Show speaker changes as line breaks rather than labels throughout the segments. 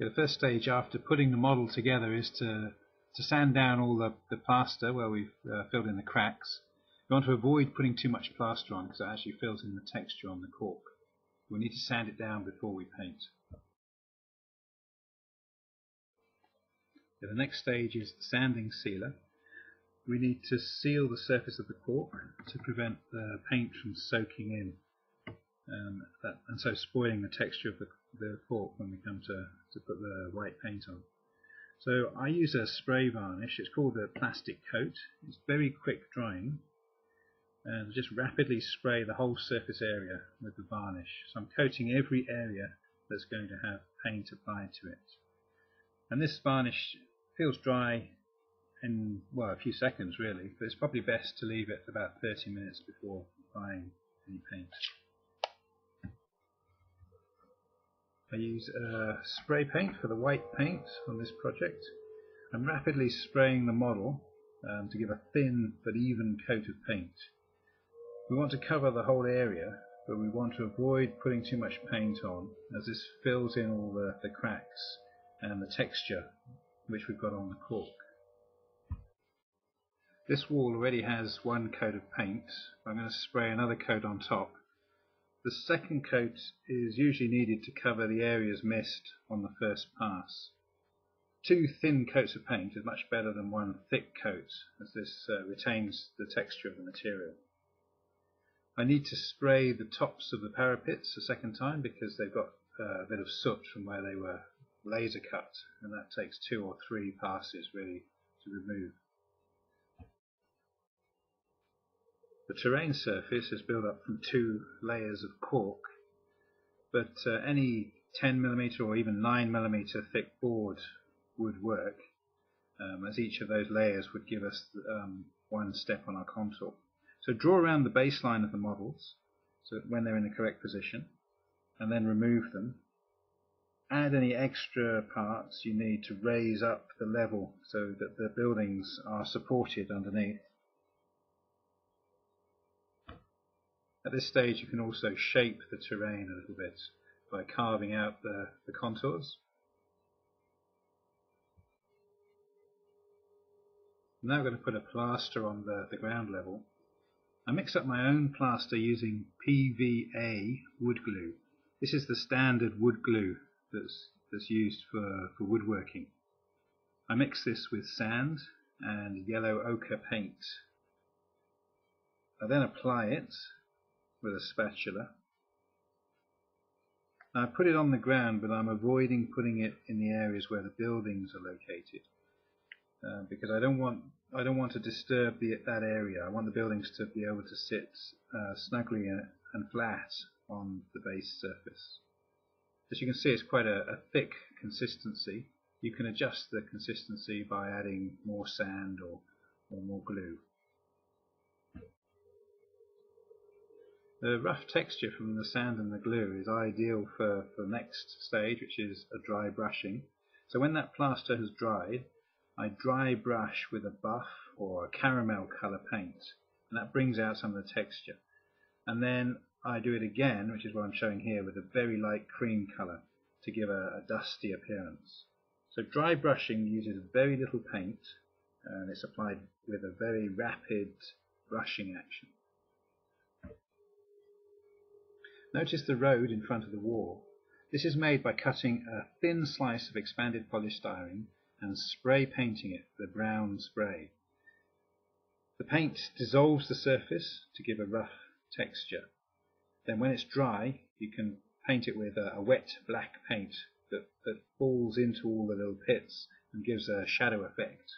The first stage after putting the model together is to sand down all the plaster where we've filled in the cracks. We want to avoid putting too much plaster on because it actually fills in the texture on the cork. We need to sand it down before we paint. The next stage is the sanding sealer. We need to seal the surface of the cork to prevent the paint from soaking in and so spoiling the texture of the cork when we come to put the white paint on. So I use a spray varnish. It's called a plastic coat. It's very quick drying, and just rapidly spray the whole surface area with the varnish. So I'm coating every area that's going to have paint applied to it. And this varnish feels dry in, well, a few seconds really, but it's probably best to leave it about 30 minutes before applying any paint. I use spray paint for the white paint on this project. I'm rapidly spraying the model to give a thin but even coat of paint. We want to cover the whole area, but we want to avoid putting too much paint on, as this fills in all the cracks and the texture which we've got on the cork. This wall already has one coat of paint. I'm going to spray another coat on top. The second coat is usually needed to cover the areas missed on the first pass. 2 thin coats of paint is much better than 1 thick coat, as this retains the texture of the material. I need to spray the tops of the parapets a second time because they've got a bit of soot from where they were laser cut, and that takes 2 or 3 passes really to remove. The terrain surface is built up from 2 layers of cork, but any 10mm or even 9mm thick board would work, as each of those layers would give us one step on our contour. So draw around the baseline of the models so that when they're in the correct position, and then remove them. Add any extra parts you need to raise up the level so that the buildings are supported underneath. At this stage you can also shape the terrain a little bit by carving out the contours. I'm now going to put a plaster on the ground level. I mix up my own plaster using PVA wood glue. This is the standard wood glue that's used for woodworking. I mix this with sand and yellow ochre paint. I then apply it with a spatula. I put it on the ground, but I'm avoiding putting it in the areas where the buildings are located, because I don't want to disturb that area. I want the buildings to be able to sit snugly and flat on the base surface. As you can see, it's quite a thick consistency. You can adjust the consistency by adding more sand or more glue. The rough texture from the sand and the glue is ideal for the next stage, which is a dry brushing. So when that plaster has dried, I dry brush with a buff or a caramel colour paint, and that brings out some of the texture. And then I do it again, which is what I'm showing here, with a very light cream colour to give a dusty appearance. So dry brushing uses very little paint, and it's applied with a very rapid brushing action. Notice the road in front of the wall. This is made by cutting a thin slice of expanded polystyrene and spray painting it with a brown spray. The paint dissolves the surface to give a rough texture. Then when it's dry, you can paint it with a wet black paint that falls into all the little pits and gives a shadow effect.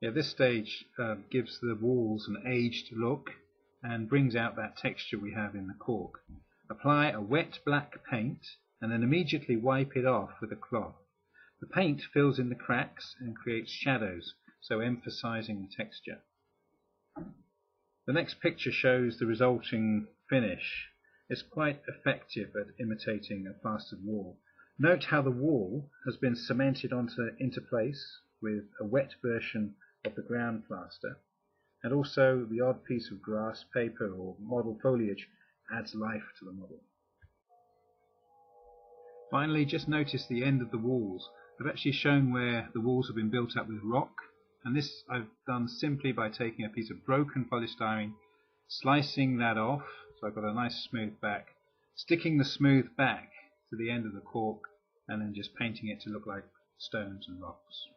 This stage gives the walls an aged look and brings out that texture we have in the cork. Apply a wet black paint and then immediately wipe it off with a cloth. The paint fills in the cracks and creates shadows, so emphasizing the texture. The next picture shows the resulting finish. It's quite effective at imitating a plastered wall. Note how the wall has been cemented into place with a wet version of the ground plaster, and also the odd piece of grass paper or model foliage adds life to the model. Finally, just notice the end of the walls. I've actually shown where the walls have been built up with rock, and this I've done simply by taking a piece of broken polystyrene, slicing that off, so I've got a nice smooth back, sticking the smooth back to the end of the cork, and then just painting it to look like stones and rocks.